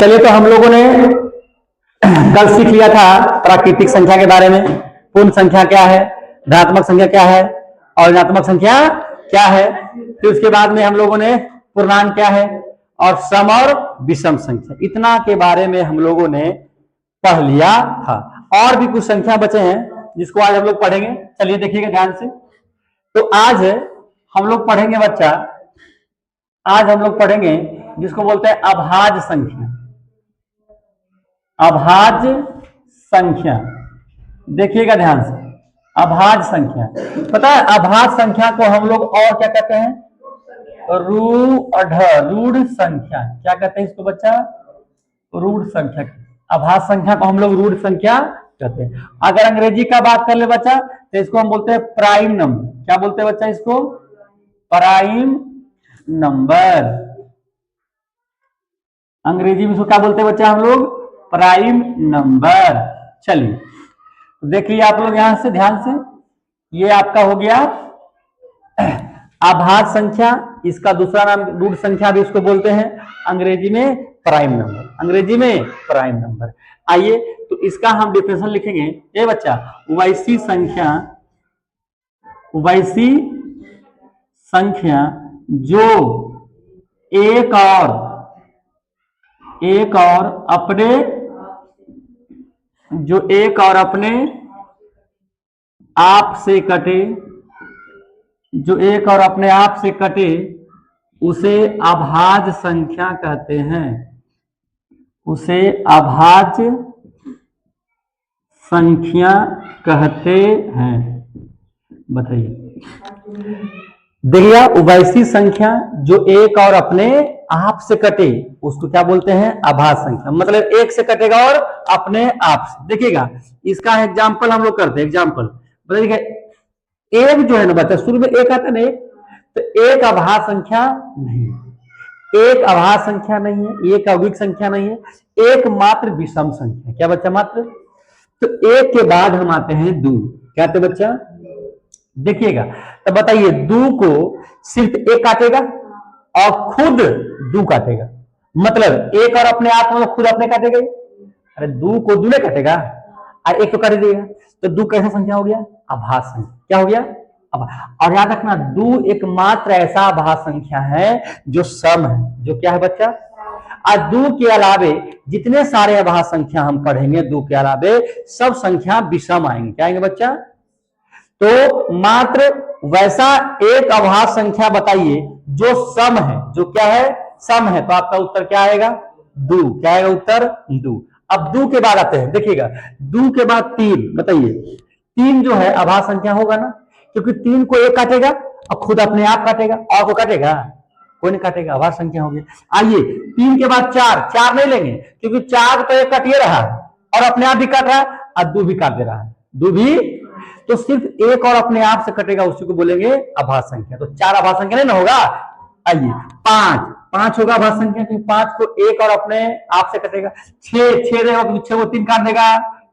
चलिए, तो हम लोगों ने कल सीख लिया था प्राकृतिक संख्या के बारे में। पूर्ण संख्या क्या है, धनात्मक संख्या क्या है और ऋणात्मक संख्या क्या है। फिर उसके बाद में हम लोगों ने पूर्णांक क्या है और सम और विषम संख्या, इतना के बारे में हम लोगों ने पढ़ लिया था। और भी कुछ संख्या बचे हैं जिसको आज हम लोग पढ़ेंगे। चलिए देखिएगा ध्यान से। तो आज हम लोग पढ़ेंगे बच्चा, आज हम लोग पढ़ेंगे जिसको बोलते हैं अभाज्य संख्या। अभाज्य संख्या, देखिएगा ध्यान से। अभाज्य संख्या, पता है अभाज्य संख्या को हम लोग और क्या कहते हैं, रूढ़ संख्या। क्या कहते हैं इसको बच्चा, रूढ़ संख्या। अभाज्य संख्या को हम लोग रूढ़ संख्या कहते हैं। अगर अंग्रेजी का बात कर ले बच्चा तो इसको हम बोलते हैं प्राइम नंबर। क्या बोलते हैं बच्चा इसको, प्राइम नंबर। अंग्रेजी में इसको क्या बोलते हैं बच्चा हम लोग, प्राइम नंबर। चलिए देखिए आप लोग यहां से ध्यान से, ये आपका हो गया अभाज्य संख्या। इसका दूसरा नाम रूढ़ संख्या भी इसको बोलते हैं, अंग्रेजी में प्राइम नंबर। अंग्रेजी में प्राइम नंबर। आइए तो इसका हम डिफिनेशन लिखेंगे। ये बच्चा वैसी संख्या, वैसी संख्या जो एक और अपने, जो एक और अपने आप से कटे, जो एक और अपने आप से कटे उसे अभाज्य संख्या कहते हैं। उसे अभाज्य संख्या कहते हैं। बताइए, देखिए वैसी संख्या जो एक और अपने आप से कटे उसको क्या बोलते हैं, अभाज्य संख्या। मतलब एक से कटेगा और अपने आप से। देखिएगा इसका एग्जाम्पल हम लोग करते हैं। एग्जाम्पल बताइए, एक जो है ना बच्चा, शुरू में एक आता है ना, तो एक अभाज्य संख्या नहीं, एक अभाज्य संख्या नहीं है, एक अविक संख्या नहीं है, एक मात्र विषम संख्या। क्या बच्चा, मात्र। तो एक के बाद हम आते हैं दो। क्या आते बच्चा, देखिएगा। तो बताइए, दो को सिर्फ एक काटेगा और खुद दो काटेगा। मतलब एक और अपने आप में खुद अपने काटेगा। अरे दो को दो ने काटेगा और एक तो काट देगा, तो दो कैसा संख्या हो गया, अभाज्य संख्या। क्या हो गया, और याद रखना दो एकमात्र ऐसा अभाज्य संख्या है जो सम है। जो क्या है बच्चा, और दो के अलावे जितने सारे अभाज्य संख्या हम पढ़ेंगे, दो के अलावे सब संख्या विषम आएंगे। क्या आएंगे बच्चा, तो मात्र वैसा एक अभाज्य संख्या बताइए जो सम है। जो क्या है, सम है। तो आपका उत्तर क्या आएगा, दो। क्या आएगा उत्तर, दो। अब दो के बाद आते हैं, देखिएगा दो के बाद तीन। बताइए, तीन जो है अभाज्य संख्या होगा ना, क्योंकि तीन को एक काटेगा और खुद अपने आप काटेगा, और को काटेगा, कोई नहीं काटेगा, अभाज्य संख्या होगी। आइए तीन के बाद चार, चार नहीं लेंगे क्योंकि चार तो एक काटिए रहा है और अपने आप भी काट रहा है और दो भी काट दे रहा है, दो भी। तो सिर्फ एक और अपने आप से कटेगा, उसी को बोलेंगे अभाज्य संख्या। तो चार अभाज्य संख्या नहीं ना होगा। आइए पांच, पांच होगा अभाज्य संख्या क्योंकि पांच को एक और अपने आप से कटेगा। छह, छह रहेगा तो छह को तीन काट देगा।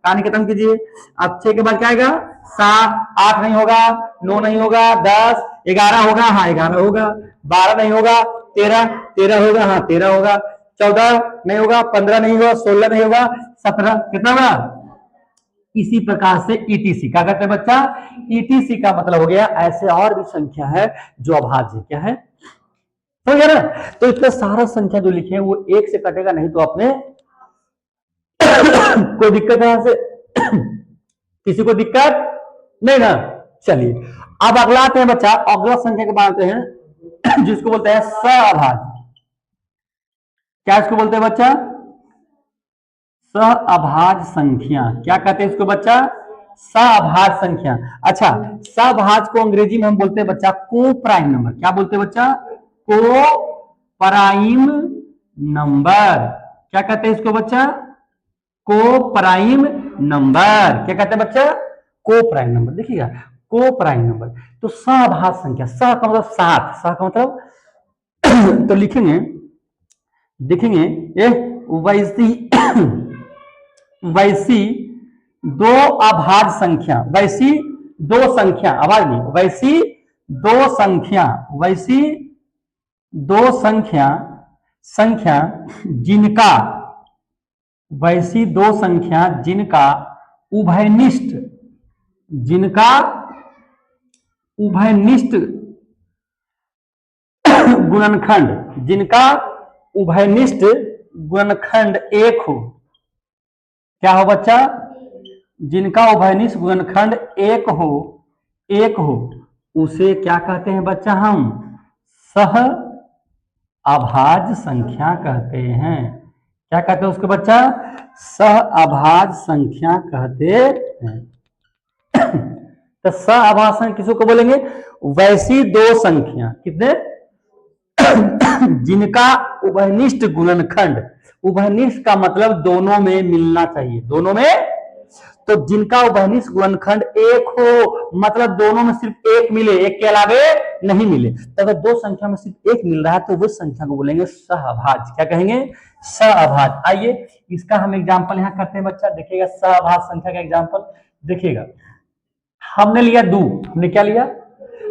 कहानी खत्म कीजिए। अब छह के बाद क्या आएगा, सात। आठ नहीं होगा, नौ नहीं होगा, 10, 11 होगा, हाँ 11 होगा। 12 नहीं होगा, 13, 13 होगा, हाँ 13 होगा। 14 नहीं होगा, 15 नहीं होगा, 16 नहीं होगा, 17। कितना होगा, इसी प्रकार से ईटीसी। क्या कहते हैं बच्चा, ईटीसी का मतलब हो गया ऐसे और भी संख्या है जो अभाज्य है। क्या है, तो यार तो इसमें सारा संख्या जो लिखे हैं वो एक से कटेगा नहीं तो अपने कोई दिक्कत है से किसी को दिक्कत नहीं ना। चलिए अब अगला आते हैं बच्चा, अगला संख्या के बाद आते हैं जिसको बोलते हैं सअभाज्य। क्या इसको बोलते हैं बच्चा, सअभाज्य संख्या। क्या कहते हैं इसको बच्चा, सअभाज्य संख्या। अच्छा, सअभाज्य को अंग्रेजी में हम बोलते हैं बच्चा को प्राइम नंबर। क्या बोलते हैं बच्चा, को प्राइम नंबर। क्या कहते हैं इसको बच्चा, को प्राइम नंबर। क्या कहते हैं बच्चा, को प्राइम नंबर। देखिएगा को प्राइम नंबर। तो सअभाज्य संख्या, स का मतलब सात, स का मतलब तो लिखेंगे, देखेंगे ये वैसी दो अभाज्य संख्या, वैसी दो संख्या, आवाज नहीं, वैसी दो संख्या, वैसी दो संख्या जिनका वैसी दो संख्या जिनका उभयनिष्ठ उभयनिष्ठ गुणनखंड एक हो। क्या हो बच्चा? जिनका उभयनिष्ठ गुणनखंड एक हो उसे क्या कहते हैं बच्चा? हम सह अभाज्य संख्या कहते हैं। क्या कहते हैं उसको बच्चा? सह अभाज्य संख्या कहते हैं। तो सह अभाज्य संख्या किसको को बोलेंगे? वैसी दो संख्या, कितने? जिनका उभयनिष्ठ गुणनखंड, उभयनिष्ठ का मतलब दोनों में मिलना चाहिए, दोनों में। तो जिनका उभयनिष्ठ गुणनखंड एक हो मतलब दोनों में सिर्फ एक मिले, एक के अलावे नहीं मिले। तो अगर दो संख्या में सिर्फ एक मिल रहा है तो वो संख्या को बोलेंगे सहअभाज्य। क्या कहेंगे? सहअभाज्य। आइए इसका हम एग्जांपल यहां करते हैं बच्चा, देखिएगा सहअभाज्य संख्या का एग्जांपल देखिएगा। हमने लिया दो, हमने क्या लिया?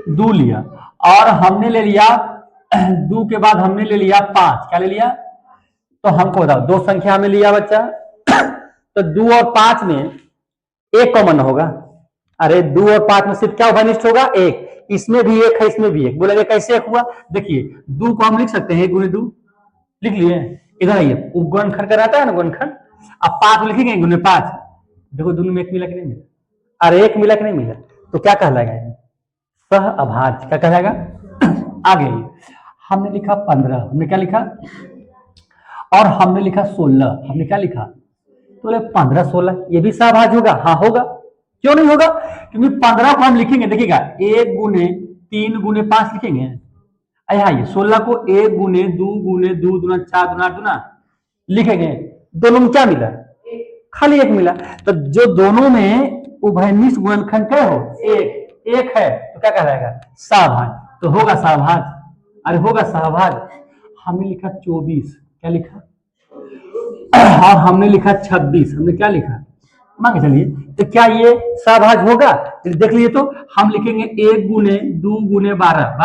दो लिया, और हमने ले लिया दो के बाद हमने ले लिया पांच। क्या ले लिया? तो हमको बताओ, दो संख्या हमें लिया बच्चा, तो दो और पांच में एक कॉमन होगा। अरे दो और पांच में सिर्फ क्या उभयनिष्ठ होगा? एक। इसमें भी एक है, इसमें भी एक। बोलेंगे कैसे एक हुआ? देखिए दो को हम लिख सकते हैं एक गुने दो, लिख लिए। इधर आइए, गुणनखंड कराता है ना गुणनखंड, अब पांच लिखेंगे गुने पांच। देखो दोनों में एक मिला कि नहीं मिला? अरे एक मिला कि नहीं मिला? तो क्या कहलाएगा? सहअभाज्य। क्या कहलाएगा? आगे हमने लिखा 15, हमने क्या लिखा? और हमने लिखा 16, हमने क्या लिखा? तो 15 16 ये भी सहअभाज्य होगा? हाँ होगा। क्यों नहीं होगा? क्योंकि 15 को हम लिखेंगे, देखिएगा 1 गुने 3 गुने 5 लिखेंगे। ये 16 को 1 गुने 2 गुने 2 दूना 4 दूना 8 दूना लिखेंगे। दोनों में क्या मिला? खाली एक मिला। तो जो दोनों में उभयनिष्ठ गुणनखंड क्या हो? एक है, तो क्या कहलाएगा? सहअभाज्य। तो होगा सहअभाज्य। अरे होगा सहअभाज्य। हमने लिखा 24, क्या लिखा? और हमने लिखा 26, हमने क्या लिखा? मान के चलिए, तो क्या ये सहअभाज्य होगा? देख लीजिए, तो हम लिखेंगे 1 गुने 2 गुने 12,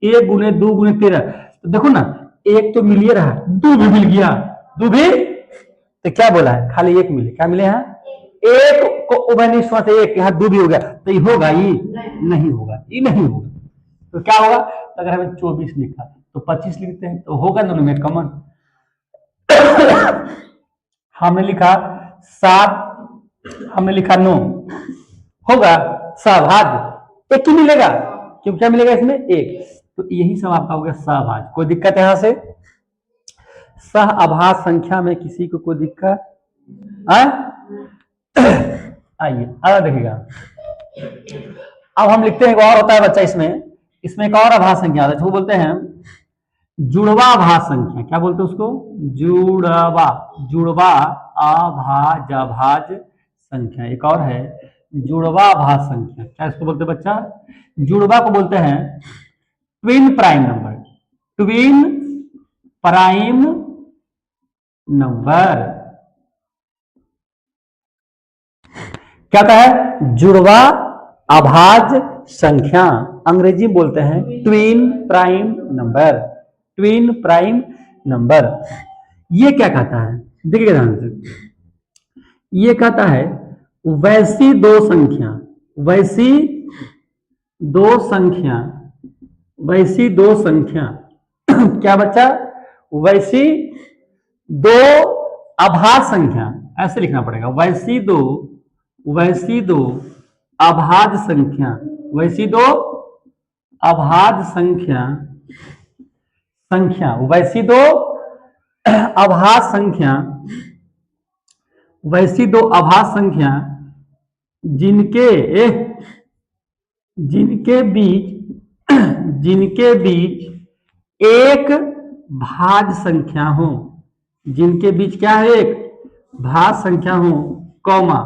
1 गुने 2 गुने 13। तो देखो ना, एक तो मिल ही रहा, दो भी मिल गया, दो भी। तो क्या बोला है? खाली एक मिले। क्या मिले? यहाँ एक को उभयनिष्ठ से एक, यहाँ दो भी हो गया, तो ये होगा? ये नहीं होगा, ये नहीं होगा। तो क्या होगा? तो अगर हमें 24 लिखा तो 25 लिखते हैं, तो होगा दोनों में कॉमन। हमने लिखा 7, हमने लिखा 9, होगा सहअभाज्य। एक ही मिलेगा, क्यों? क्या मिलेगा इसमें? एक। तो यही सब आपका हो गया सहअभाज्य। कोई दिक्कत यहां से? सहअभाज्य संख्या में किसी को कोई दिक्कत? आइए अब देखिएगा, अब हम लिखते हैं एक और होता है बच्चा, इसमें एक और अभाज्य संख्या आता है, जो बोलते हैं जुड़वा अभाज्य संख्या। क्या बोलते हैं उसको? जुड़वा अभाज्य संख्या। एक और है जुड़वा अभाज्य संख्या। क्या इसको बोलते हैं बच्चा? जुड़वा को बोलते हैं twin prime number. Twin prime number क्या होता है? जुड़वा अभाज्य संख्या, अंग्रेजी में बोलते हैं twin prime number. Twin prime number ये क्या कहता है? देखिए ध्यान से, ये कहता है वैसी दो संख्या, वैसी दो संख्या क्या बच्चा? वैसी दो अभाज्य संख्या, ऐसे लिखना पड़ेगा। वैसी दो अभाज्य संख्या, वैसी दो अभाज्य संख्या, वैसी दो अभाज्य संख्या, वैसी दो अभाज्य संख्या जिनके बीच एक भाज्य संख्या हो, जिनके बीच क्या है? एक भाज्य संख्या हो, कॉमा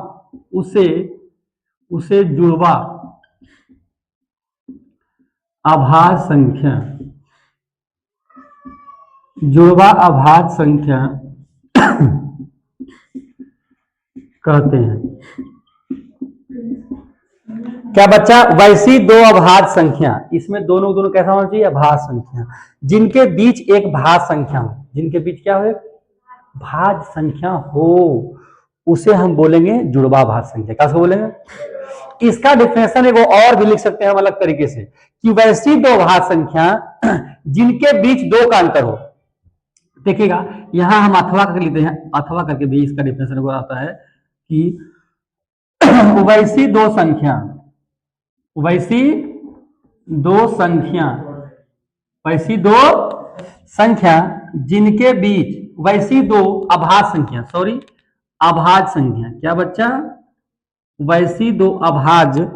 उसे जुड़वा अभाज्य संख्या, जुड़वा अभाज्य संख्या कहते हैं। क्या बच्चा? वैसी दो अभाज्य संख्या, इसमें दोनों कैसा होना चाहिए? अभाज्य संख्या, जिनके बीच एक भाज्य संख्या हो। जिनके बीच क्या हो? भाज्य संख्या हो उसे हम बोलेंगे जुड़वा भाज्य संख्या। क्या बोलेंगे? इसका डिफिनेशन एक और भी लिख सकते हैं हम अलग तरीके से कि वैसी दो भाज्य संख्या जिनके बीच दो का अंतर हो। देखिएगा यहां हम अथवा करके लिखते हैं, अथवा करके भी इसका डिफिनेशन वो आता है कि वैसी दो संख्या, वैसी दो संख्या, वैसी दो संख्या जिनके बीच, वैसी दो अभाज्य संख्या, सॉरी अभाज्य संख्या, क्या बच्चा? वैसी दो अभाज्य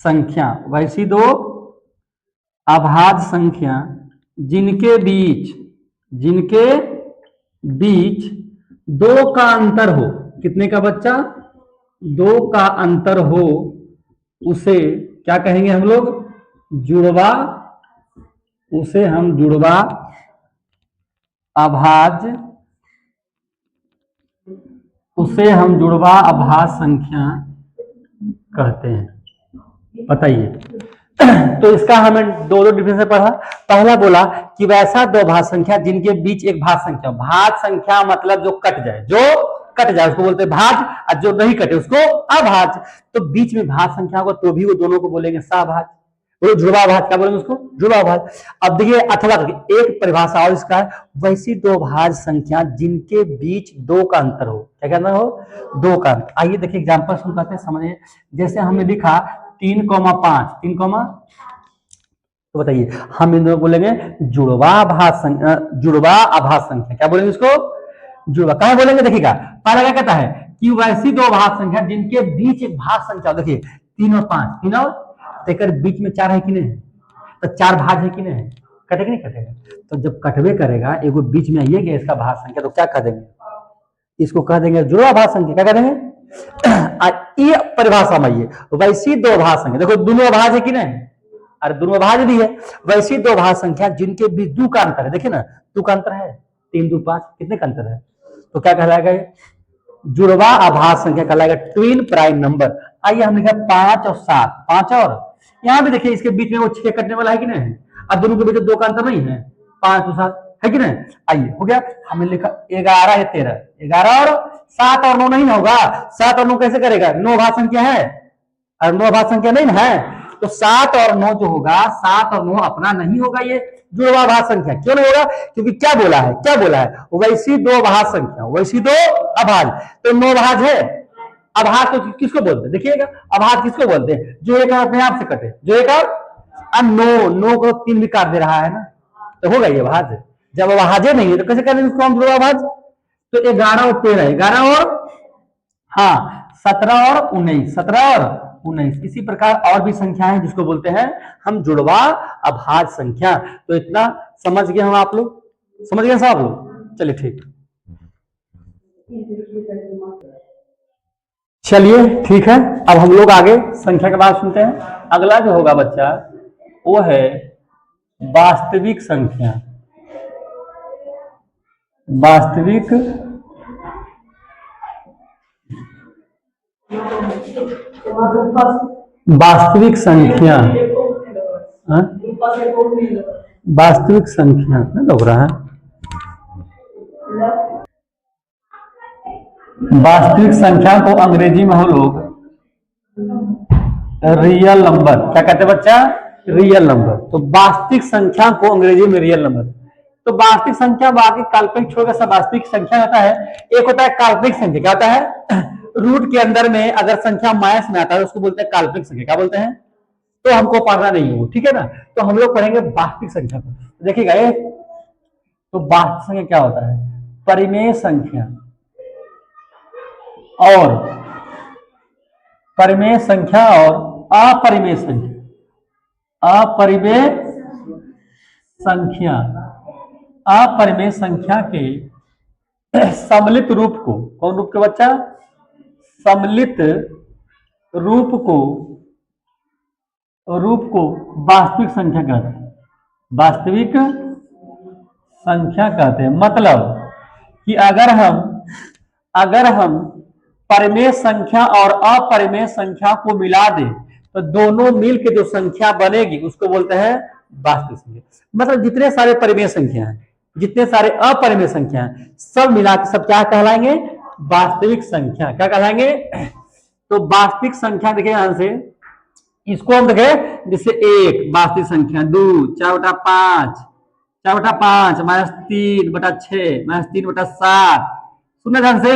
संख्या, वैसी दो अभाज्य संख्या जिनके बीच, जिनके बीच दो का अंतर हो। कितने का बच्चा? दो का अंतर हो, उसे क्या कहेंगे हम लोग? जुड़वा, उसे हम जुड़वा अभाज्य, उसे हम जुड़वा अभाज्य संख्या कहते हैं। बताइए तो इसका हमें दो डिफिनेशन पढ़ा। पहला बोला कि वैसा दो भाज्य संख्या जिनके बीच एक भाज्य संख्या, भाज्य संख्या मतलब जो कट जाए, जो कट जाए उसको बोलते हैं भाज्य, और जो नहीं कटे उसको अभाज्य। तो बीच में भाज्य संख्या होगा तो भी वो दोनों को बोलेंगे सहभाज्य, वो जुड़वा भाज्य। क्या बोलेंगे उसको? जुड़वा भाज्य। अब देखिए अथवा करके एक परिभाषा और इसका है, वैसी दो भाज्य संख्या जिनके बीच दो का अंतर हो। क्या कहना हो? दो का अंतर। आइए देखिए एग्जाम्पल शुरू करते हैं, समझिए। जैसे हमने लिखा 3,5, 3, तो बताइए हम इन दोनों बोलेंगे जुड़वा भाज्य संख्या, जुड़वा अभाज्य संख्या। क्या बोलेंगे इसको? जुड़वा। कहा बोलेंगे? देखिएगा पहला क्या कहता है कि वैसी दो भाज्य संख्या जिनके बीच एक भाज्य संख्या। देखिए 3 और 5, 3 और तेकर बीच में 4 है कि नहीं? तो 4 भाज्य है कि नहीं? कटेगा नहीं कटेगा? तो जब कटवे करेगा एगो बीच में आइए गया इसका भाज्य संख्या, तो क्या कह देंगे? इसको कह देंगे जुड़वा भाज्य संख्या। क्या कह देंगे? ये परिभाषा में आइए वैसी दो भाज्य संख्या, देखो दोनों अभाज्य है कि नहीं? अरे दोनों अभाज्य भी है। वैसी दो भाज्य संख्या जिनके बीच दो का अंतर है। देखिए ना दो का अंतर है, 3, 2, 5, कितने का अंतर है? तो क्या कहलाएगा? जुड़वा अभाज्य संख्या कहलाएगा, ट्विन प्राइम नंबर। आइए हम लिखा 5 और 7, 5 और यहां भी देखिए इसके बीच में वो 6 कटने वाला है कि नहीं? और दोनों के बीच दो का अंतर नहीं है, 5 और 7 है कि नहीं? आइए हो गया। हमने लिखा 11 है 13, 11 और 7 और 9 नहीं होगा। 7 और 9 कैसे करेगा? 9 भाज्य संख्या है और 9 भाज्य संख्या नहीं है, तो 7 और 9 जो होगा, 7 और 9 अपना नहीं होगा, ये जुड़वा भाज्य संख्या। क्यों नहीं होगा? क्योंकि क्या बोला है? क्या बोला है? वैसी दो भाज्य संख्या, वैसी दो अभाज्य। तो 9 भाज्य है। अभाज्य तो किसको बोलते हैं? देखिएगा अभाज्य किसको बोलते हैं? जो एक अपने आप से कटे, जो एक और 9 को 3 भी काट दे रहा है ना, तो होगा ये भाज्य। जब अभाज्य नहीं है तो कैसे करेंगे इसको हम जुड़वा भाज्य? तो 11 और 13, 11 और 17 और 19, 17 और 19। इसी प्रकार और भी संख्या है जिसको बोलते हैं हम जुड़वा अभाज्य संख्या। तो इतना समझ गए हम, आप लोग समझ गए सब लोग? चलिए ठीक, चलिए ठीक है। अब हम लोग आगे संख्या के बाद सुनते हैं। अगला जो होगा बच्चा वो है वास्तविक संख्या। वास्तविक वास्तविक संख्या, वास्तविक संख्या लग रहा है। वास्तविक संख्या को अंग्रेजी में हम लोग रियल नंबर क्या कहते हैं बच्चा? Real number. तो वास्तविक संख्या को अंग्रेजी में रियल नंबर। तो वास्तविक संख्या बाकी काल्पनिक छोड़कर सब वास्तविक संख्या होता है। एक होता है काल्पनिक संख्या, क्या होता है? रूट के अंदर में अगर संख्या माइनस में आता है उसको बोलते हैं काल्पनिक संख्या। क्या बोलते हैं? तो हमको पढ़ना नहीं है, ठीक है ना? तो हम लोग पढ़ेंगे वास्तविक संख्या को। देखिएगा ये तो वास्तविक संख्या क्या होता है? परिमेय संख्या और परिमेय संख्या और अपरिमेय संख्या, अपरिमेय संख्या, अपरिमेय संख्या के सम्मिलित रूप को, कौन रूप के बच्चा? सम्मिलित रूप को वास्तविक संख्या कहते हैं। वास्तविक संख्या कहते हैं। मतलब कि अगर हम परिमेय संख्या और अपरिमेय संख्या को मिला दें तो दोनों मिलकर जो संख्या बनेगी उसको बोलते हैं वास्तविक संख्या। मतलब जितने सारे परिमेय संख्या हैं, जितने सारे अपरिमेय संख्या हैं सब मिला के सब क्या कहलाएंगे, वास्तविक संख्या। क्या कहलाएंगे, तो वास्तविक संख्या देखिए यहां से, इसको हम देखें जैसे एक वास्तविक संख्या, 2 4/5, 4/5 -3/6 -3/7, सुनना ध्यान से,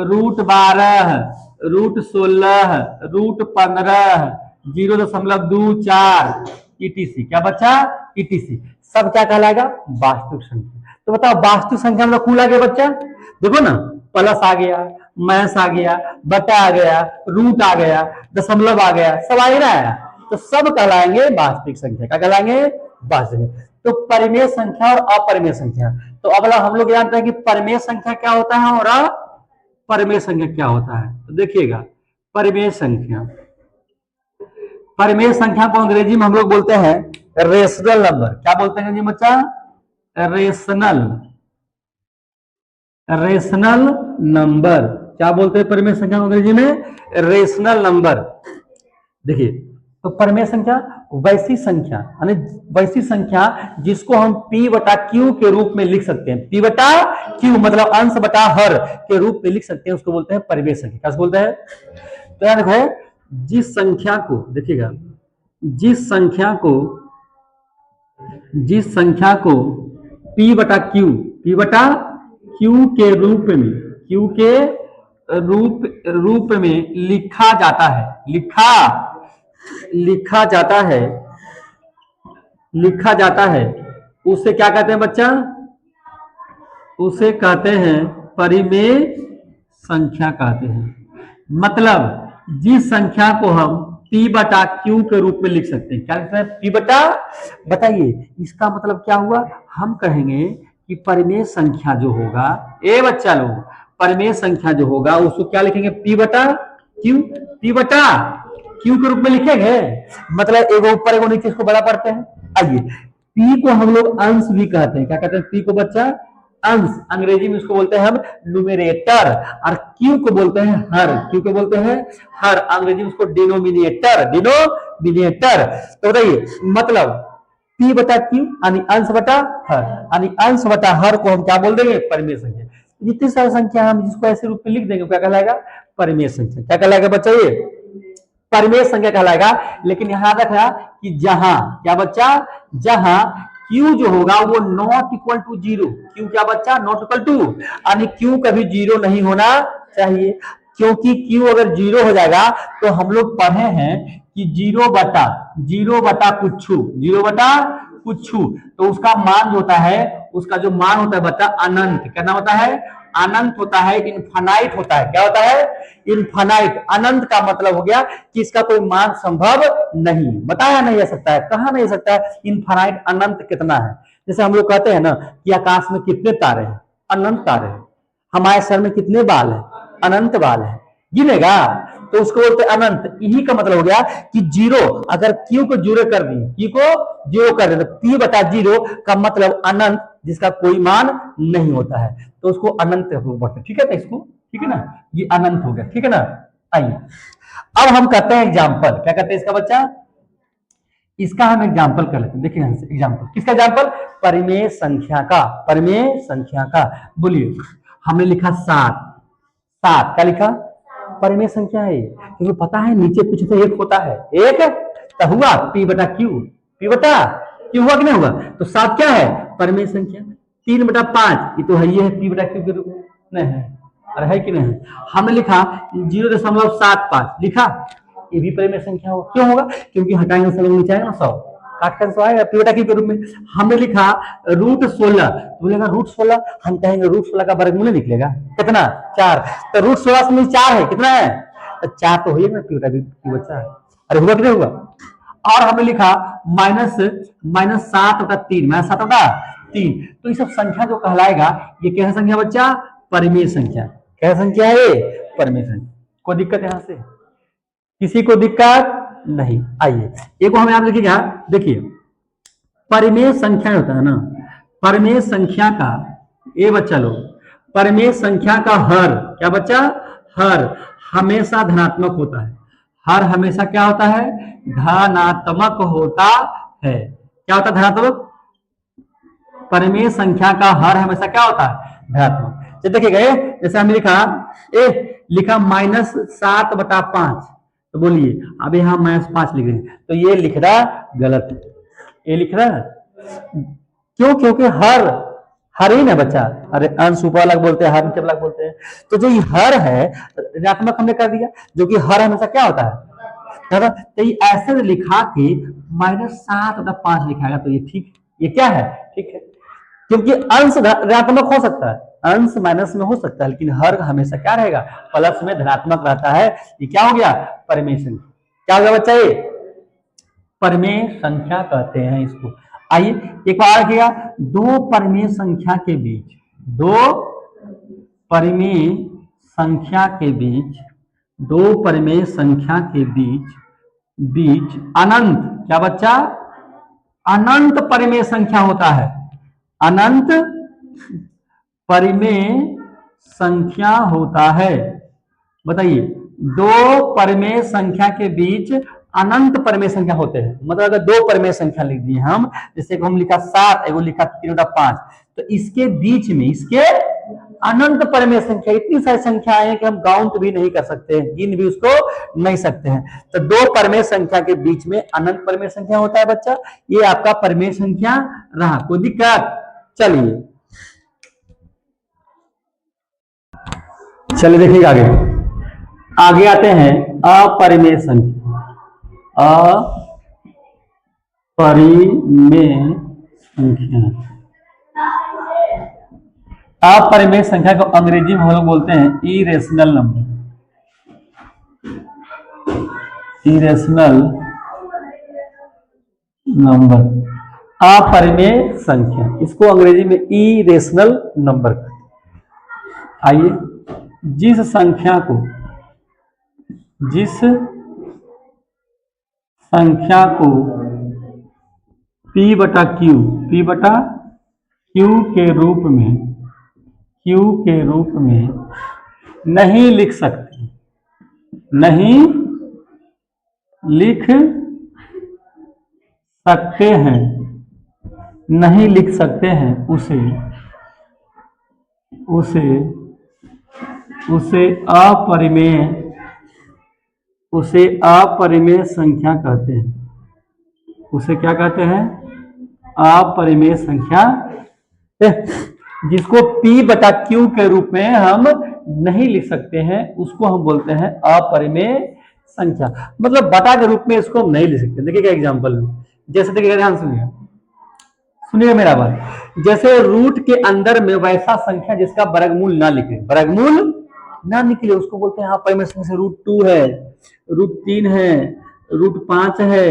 √12, √16, √15, 0.24 ETC। क्या बच्चा, ETC सब क्या कहलाएगा, वास्तविक संख्या। तो बताओ वास्तविक संख्या में कुल आ गया बच्चा, देखो ना, प्लस आ गया, माइनस आ गया, बटा आ गया, रूट आ गया, दशमलव आ गया, सब आ ही रहा है, तो सब कहलाएंगे वास्तविक संख्या। क्या कहलाएंगे, वास्तविक। तो परिमेय संख्या और अपरिमेय संख्या, तो अब हम लोग जानते हैं कि परिमेय संख्या क्या होता है और अपरिमेय संख्या क्या होता है। तो देखिएगा, परिमेय संख्या, परिमेय संख्या को अंग्रेजी में हम लोग बोलते हैं रेशनल नंबर। क्या बोलते हैं जी बच्चा, रेशनल, रेशनल नंबर। क्या बोलते हैं परिमेय संख्या को अंग्रेजी में, रेशनल नंबर। देखिए, तो परिमेय संख्या वैसी संख्या, यानी वैसी संख्या जिसको हम P/Q के रूप में लिख सकते हैं। P/Q मतलब अंश बटा हर के रूप में लिख सकते हैं, उसको बोलते हैं परिमेय संख्या। क्या बोलते हैं, तो याद रखो, जिस संख्या को, देखिएगा, जिस संख्या को P/Q के रूप में, Q के रूप में लिखा जाता है, लिखा जाता है, उसे क्या कहते हैं बच्चा, उसे कहते हैं परिमेय संख्या कहते हैं। मतलब जिस संख्या को हम P/Q के रूप में लिख सकते हैं। क्या लिखते हैं, P/, बताइए इसका मतलब क्या हुआ, हम कहेंगे कि परिमेय संख्या जो होगा, ए बच्चा लोग, परिमेय संख्या जो होगा उसको क्या लिखेंगे, P/Q, P/Q के रूप में लिखेंगे। मतलब एगो ऊपर एगो नीचे, इसको बड़ा पढ़ते हैं। आइए, P को हम लोग अंश भी कहते हैं। क्या कहते हैं P को बच्चा, अंश, अंग्रेजी में इसको बोलते हैं हम न्यूमरेटर, और Q को बोलते हैं हर। Q को बोलते हैं हर, अंग्रेजी में उसको डिनोमिनेटर, तो बताइए, मतलब P/Q यानी अंश बटा हर, यानी अंश बटा हर को हम क्या बोल देंगे, परिमेय संख्या। जितनी सारी संख्या हम जिसको ऐसे रूप में लिख देंगे क्या कहलाएगा, परिमेय संख्या। क्या कहलाएगा बच्चा, ये परिमेय संख्या कहलाएगा। लेकिन यहां रखना कि जहां, क्या बच्चा, जहां Q जो होगा वो नॉट इक्वल टू 0। Q क्या बच्चा, नॉट इक्वल टू, यानी Q कभी 0 नहीं होना चाहिए, क्योंकि Q अगर 0 हो जाएगा तो हम लोग पढ़े हैं कि 0 बटा कुछ, तो उसका मान होता है, उसका जो मान होता है बच्चा अनंत। क्या नाम होता है, अनंत होता है, इनफाइनाइट होता है। क्या होता है, इनफाइनाइट। अनंत का मतलब हो गया कि इसका कोई मान संभव नहीं, बताया नहीं जा सकता है, कहा नहीं जा सकता है। इनफाइनाइट, अनंत कितना है, जैसे हम लोग कहते हैं ना कि आकाश में कितने तारे हैं, अनंत तारे हैं। हमारे सर में कितने बाल है, अनंत बाल है, गिनेगा, तो उसको बोलते अनंत। यही का मतलब हो गया कि 0, अगर Q को 0 कर दिए, Q को 0 कर दे, तो P/0 का मतलब अनंत, जिसका कोई मान नहीं होता है, तो उसको अनंत बोलते। ठीक है ना, इसको, ठीक है ना, ये अनंत हो गया। ठीक है ना, आइए अब हम करते हैं एग्जाम्पल। क्या कहते हैं इसका बच्चा, इसका हम एग्जाम्पल कर लेते हैं। देखिए एग्जाम्पल, किसका एग्जाम्पल, परिमेय संख्या का, परिमेय संख्या का। बोलिए, हमने लिखा 7, क्या लिखा, परिमेय संख्या है, क्योंकि पता है नीचे कुछ तो एक होता है, एक तो हुआ P/Q, P/Q हुआ कि नहीं हुआ, तो 7 क्या है, परिमेय संख्या। 3/5 ये तो है, ये है P/Q के रूप में, नहीं है, अरे है कि नहीं, हमने लिखा 0.75 लिखा, ये भी परिमेय संख्या हो, क्यों होगा, क्योंकि हटाएंगे सब नीचे आएगा ना, 100 काटकर 100 आएगा P/Q के रूप में। हमने लिखा √16, बोलेगा √16, हम कहेंगे √16 का वर्गमूल निकलेगा कितना, 4, तो √16 से 4 है, कितना है, 4 तो होगा ना P/Q बच्चा, अरे हुआ कि नहीं हुआ। और हमने लिखा -7/3, तो ये सब संख्या जो कहलाएगा, ये क्या संख्या बच्चा, परिमेय संख्या। क्या संख्या है ये, परिमेय संख्या। कोई दिक्कत यहां से, किसी को दिक्कत नहीं। आइए एक हम यहां लिखिएगा, देखिए परिमेय संख्या होता है ना, परिमेय संख्या का, ये बच्चा लोग, परिमेय संख्या का हर, क्या बच्चा, हर हमेशा धनात्मक होता है। हर हमेशा क्या होता है, धनात्मक होता है। क्या होता है, धनात्मक, परिमेय संख्या का हर हमेशा क्या होता है, धनात्मक। देखिएगा जैसे हमने लिखा -7/5, तो बोलिए अब यहाँ -5 लिख रहे हैं, तो ये लिख रहा गलत है, ये लिख रहा है क्यों? क्योंकि हर ही ना बच्चा, अरे अंश ऊपर अलग बोलते हैं, हर नीचे अलग बोलते हैं, तो जो ये हर है ऋणात्मक हमने कर दिया, जो कि हर हमेशा क्या होता है, तो ये ऐसे लिखा कि -7/5 लिखाएगा तो ये ठीक, ये क्या है, ठीक है, क्योंकि अंश ऋणात्मक हो सकता है, अंश माइनस में हो सकता है, लेकिन हर हमेशा क्या रहेगा, प्लस में धनात्मक रहता है। ये क्या हो गया, परिमेय संख्या। क्या हो गया बच्चा, ये परिमेय संख्या कहते हैं इसको। आइए एक बार किया, दो परिमेय संख्या के बीच, दो परिमेय संख्या के बीच, दो परिमेय संख्या के बीच अनंत, क्या बच्चा, अनंत परिमेय संख्या होता है, अनंत परिमेय संख्या होता है। बताइए, दो परिमेय संख्या के बीच अनंत परिमेय संख्या होते हैं। मतलब अगर दो परिमेय संख्या लिख दिए हम, जैसे हम लिखा 7, एगो लिखा 3/5, तो इसके बीच में इसके अनंत परिमेय संख्या, इतनी सारी संख्याएं हैं कि हम काउंट भी नहीं कर सकते, गिन भी उसको नहीं सकते हैं। तो दो परिमेय संख्या के बीच में अनंत परिमेय संख्या होता है बच्चा, ये आपका परिमेय संख्या रहा। कोई दिक्कत? चलिए देखिएगा आगे आते हैं अपरिमेय संख्या। अपरिमेय संख्या, अपरिमेय संख्या को अंग्रेजी में हम लोग बोलते हैं इरेशनल नंबर, इरेशनल नंबर, अपरिमेय संख्या, इसको अंग्रेजी में इरेशनल नंबर। आइए, जिस संख्या को P/Q के रूप में नहीं लिख सकते, नहीं लिख सकते हैं, उसे अपरिमेय संख्या कहते हैं। उसे क्या कहते हैं? अपरिमेय संख्या। जिसको P/Q के रूप में हम नहीं लिख सकते हैं, उसको हम बोलते हैं अपरिमेय संख्या। मतलब बटा के रूप में इसको हम नहीं लिख सकते। देखिएगा एग्जांपल में, जैसे देखिएगा, ध्यान सुनिए मेरा बात। जैसे रूट के अंदर में वैसा संख्या जिसका वर्गमूल ना निकले, उसको बोलते हैं अपरिमेय संख्या। √2 है, √3 है, √5 है,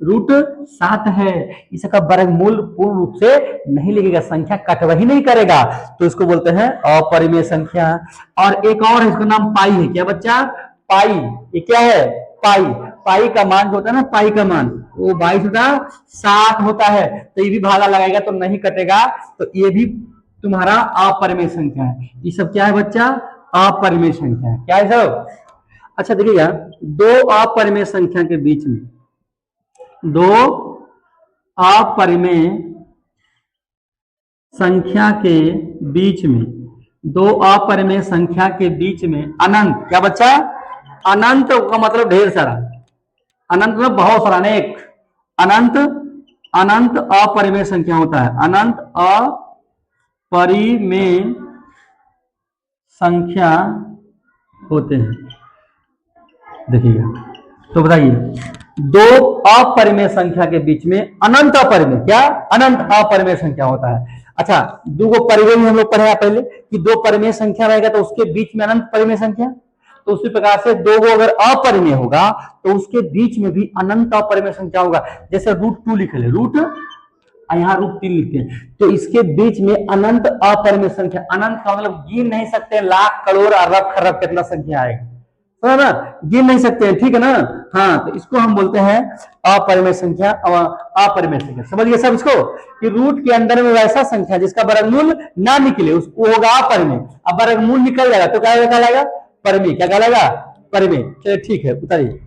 √7 है, इसका वर्गमूल पूर्ण रूप से नहीं लिखेगा, संख्या कटवा ही नहीं करेगा, तो इसको बोलते हैं अपरिमेय संख्या। और एक और है, इसका नाम पाई है। क्या बच्चा? पाई। ये क्या है? पाई का मान जो होता है ना, पाई का मान वो 22/7 होता है, तो ये भी भागा लगाएगा तो नहीं कटेगा, तो ये भी तुम्हारा अपरिमेय संख्या है। ये सब क्या है बच्चा? अपरिमेय संख्या है। क्या है सब? अच्छा देखिएगा, दो अपरिमेय संख्या के बीच में, दो अपरिमेय संख्या के बीच में अनंत। क्या बच्चा? अनंत का मतलब ढेर सारा, अनंत मतलब बहुत सारा, अनेक, अनंत अपरिमेय संख्या होता है। अनंत अपरिमेय संख्या होते हैं। देखिएगा, तो बताइए, दो अपरिमेय संख्या के बीच में अनंत अपरिमेय, क्या? अनंत अपरिमेय संख्या होता है। अच्छा, दो परिमेय हम लोग पढ़े पहले कि दो परिमेय संख्या रहेगा तो उसके बीच में अनंत परिमेय संख्या, तो उसी प्रकार से दो अगर अपरिमेय होगा तो उसके बीच में भी अनंत अपरिमेय संख्या होगा। जैसे √2 लिख ले, यहाँ √3 लिखते हैं, तो इसके बीच में अनंत अपरिमेय संख्या। अनंत का मतलब गिन नहीं सकते, लाख करोड़ अरब खरब कितना संख्या आएगा, तो ना गिन नहीं सकते हैं, ठीक है ना। हाँ, तो इसको हम बोलते हैं अपरिमेय संख्या। अपरिमेय संख्या समझिए सब इसको, कि रूट के अंदर में वैसा संख्या जिसका वर्गमूल ना निकले, उसको होगा अपरिमेय। अब वर्गमूल निकल जाएगा तो क्या कहलाएगा? परिमेय। क्या कहलाएगा? परिमेय। चलिए ठीक है, उतारिए।